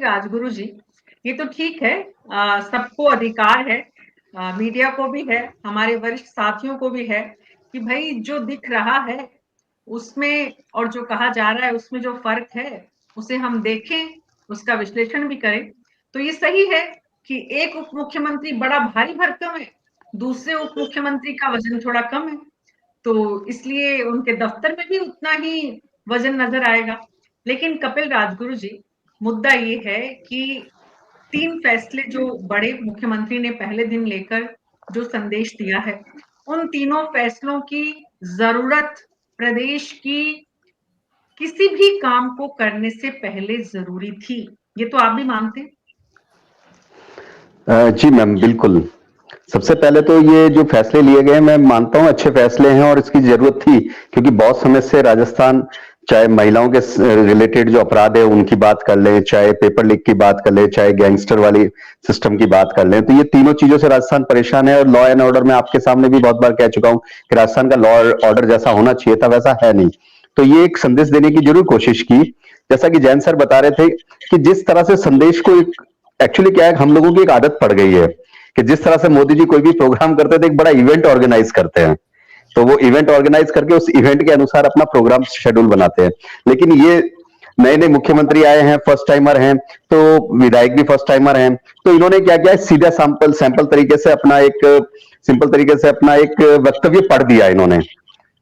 राजगुरु जी, ये तो ठीक है, सबको अधिकार है, मीडिया को भी है, हमारे वरिष्ठ साथियों को भी है कि भाई जो दिख रहा है उसमें और जो कहा जा रहा है उसमें जो फर्क है उसे हम देखें, उसका विश्लेषण भी करें। तो ये सही है कि एक उप मुख्यमंत्री बड़ा भारी भरकम है, दूसरे उप मुख्यमंत्री का वजन थोड़ा कम है, तो इसलिए उनके दफ्तर में भी उतना ही वजन नजर आएगा। लेकिन कपिल राजगुरु जी, मुद्दा ये है कि 3 फैसले जो बड़े मुख्यमंत्री ने पहले दिन लेकर जो संदेश दिया है, उन तीनों फैसलों की जरूरत प्रदेश की किसी भी काम को करने से पहले जरूरी थी। ये तो आप भी मानते हैं? जी मैम, बिल्कुल। सबसे पहले तो ये जो फैसले लिए गए मैं मानता हूं अच्छे फैसले हैं और इसकी जरूरत थी, क्योंकि बहुत समय से राजस्थान, चाहे महिलाओं के रिलेटेड जो अपराध है उनकी बात कर लें, चाहे पेपर लीक की बात कर लें, चाहे गैंगस्टर वाली सिस्टम की बात कर लें, तो ये तीनों चीजों से राजस्थान परेशान है। और लॉ एंड ऑर्डर में आपके सामने भी बहुत बार कह चुका हूं कि राजस्थान का लॉ ऑर्डर जैसा होना चाहिए था वैसा है नहीं। तो ये एक संदेश देने की जरूर कोशिश की। जैसा कि जैन सर बता रहे थे कि जिस तरह से संदेश को, एक्चुअली क्या है, हम लोगों की एक आदत पड़ गई है कि जिस तरह से मोदी जी कोई भी प्रोग्राम करते थे, एक बड़ा इवेंट ऑर्गेनाइज करते हैं, तो वो इवेंट ऑर्गेनाइज करके उस इवेंट के अनुसार अपना प्रोग्राम शेड्यूल बनाते हैं। लेकिन ये नए नए मुख्यमंत्री आए हैं, फर्स्ट टाइमर हैं, तो विधायक भी फर्स्ट टाइमर हैं, तो इन्होंने क्या किया, सीधा सैंपल सैंपल तरीके से अपना एक सिंपल तरीके से अपना एक वक्तव्य पढ़ दिया इन्होंने।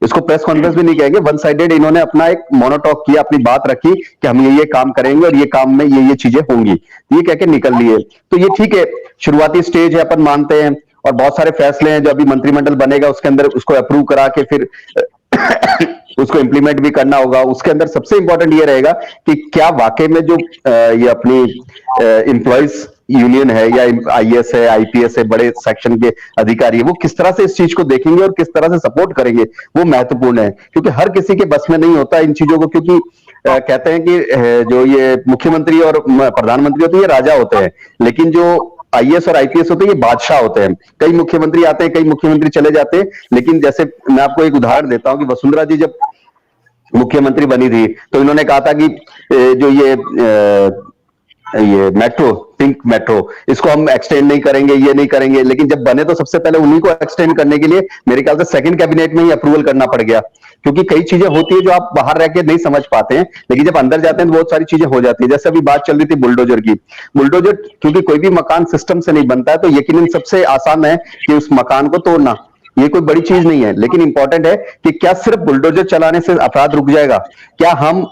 इसको प्रेस कॉन्फ्रेंस भी नहीं कहेंगे, वन साइडेड इन्होंने अपना एक मोनोटॉक किया, अपनी बात रखी कि हम ये काम करेंगे और ये काम में ये चीजें होंगी, ये कह के निकल लिए। तो ये ठीक है, शुरुआती स्टेज है, अपन मानते हैं, और बहुत सारे फैसले हैं जो अभी मंत्रिमंडल बनेगा उसके अंदर उसको अप्रूव करा के फिर उसको इंप्लीमेंट भी करना होगा। उसके अंदर सबसे इंपॉर्टेंट ये रहेगा कि क्या वाकई में जो ये अपनी इंप्लॉइज यूनियन है या आईएएस है, आईपीएस है, बड़े सेक्शन के अधिकारी है, वो किस तरह से इस चीज को देखेंगे और किस तरह से सपोर्ट करेंगे, वो महत्वपूर्ण है। क्योंकि हर किसी के बस में नहीं होता इन चीजों को, क्योंकि कहते हैं कि जो ये मुख्यमंत्री और प्रधानमंत्री होते हैं ये राजा होते हैं, लेकिन जो आईएएस और आईपीएस होते हैं ये बादशाह होते हैं। कई मुख्यमंत्री आते हैं, कई मुख्यमंत्री चले जाते हैं, लेकिन जैसे मैं आपको एक उदाहरण देता हूं कि वसुंधरा जी जब मुख्यमंत्री बनी थी तो इन्होंने कहा था कि जो ये मेट्रो, पिंक मेट्रो, इसको हम एक्सटेंड नहीं करेंगे, ये नहीं करेंगे, लेकिन जब बने तो सबसे पहले उन्हीं को एक्सटेंड करने के लिए मेरे ख्याल से सेकंड कैबिनेट में ही अप्रूवल करना पड़ गया। क्योंकि कई चीजें होती है जो आप बाहर रह के नहीं समझ पाते हैं, लेकिन जब अंदर जाते हैं तो बहुत सारी चीजें हो जाती है। जैसे अभी बात चल रही थी बुलडोजर की, बुलडोजर क्योंकि कोई भी मकान सिस्टम से नहीं बनता है, तो यकीनन सबसे आसान है कि उस मकान को तोड़ना, ये कोई बड़ी चीज नहीं है। लेकिन इंपॉर्टेंट है कि क्या सिर्फ बुलडोजर चलाने से अपराध रुक जाएगा? क्या हम,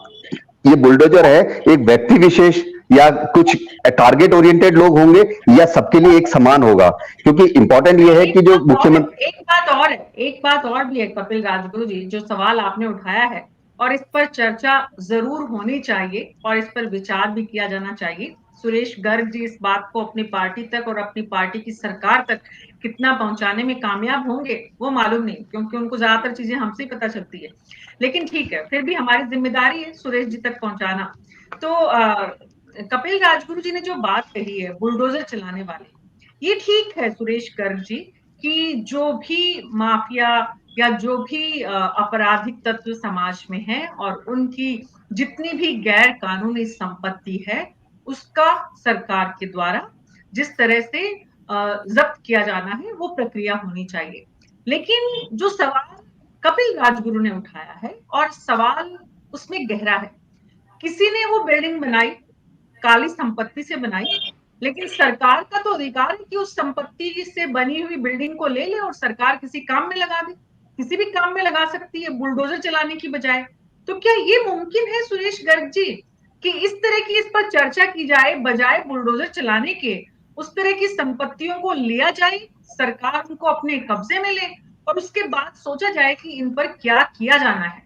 ये बुलडोजर है, एक व्यक्ति विशेष या कुछ टारगेट ओरिएंटेड लोग होंगे या सबके लिए एक समान होगा? क्योंकि इंपॉर्टेंट ये है कि जो मुख्यमंत्री, एक बात और भी है कपिल राजगुरु जी, जो सवाल आपने उठाया है और इस पर चर्चा जरूर होनी चाहिए और इस पर विचार भी किया जाना चाहिए। सुरेश गर्ग जी इस बात को अपनी पार्टी तक और अपनी पार्टी की सरकार तक कितना पहुंचाने में कामयाब होंगे वो मालूम नहीं, क्योंकि उनको ज्यादातर चीजें हमसे पता चलती है। लेकिन ठीक है, फिर भी हमारी जिम्मेदारी है सुरेश जी तक पहुंचाना। तो कपिल राजगुरु जी ने जो बात कही है बुलडोजर चलाने वाले, ये ठीक है सुरेश गर्ग जी, कि जो भी माफिया या जो भी आपराधिक तत्व समाज में है और उनकी जितनी भी गैर कानूनी संपत्ति है उसका सरकार के द्वारा जिस तरह से जब्त किया जाना है वो प्रक्रिया होनी चाहिए। लेकिन जो सवाल कपिल राजगुरु ने उठाया है और सवाल उसमें गहरा है, किसी ने वो बिल्डिंग बनाई, काली संपत्ति से बनाई, लेकिन सरकार का तो अधिकार है कि उस संपत्ति से बनी हुई बिल्डिंग को ले ले और सरकार किसी काम में लगा दे, किसी भी काम में लगा सकती है बुलडोजर चलाने की बजाय। तो क्या ये मुमकिन है सुरेश गर्ग जी कि इस तरह की इस पर चर्चा की जाए, बजाय बुलडोजर चलाने के उस तरह की संपत्तियों को लिया जाए, सरकार उनको अपने कब्जे में ले और उसके बाद सोचा जाए कि इन पर क्या किया जाना है?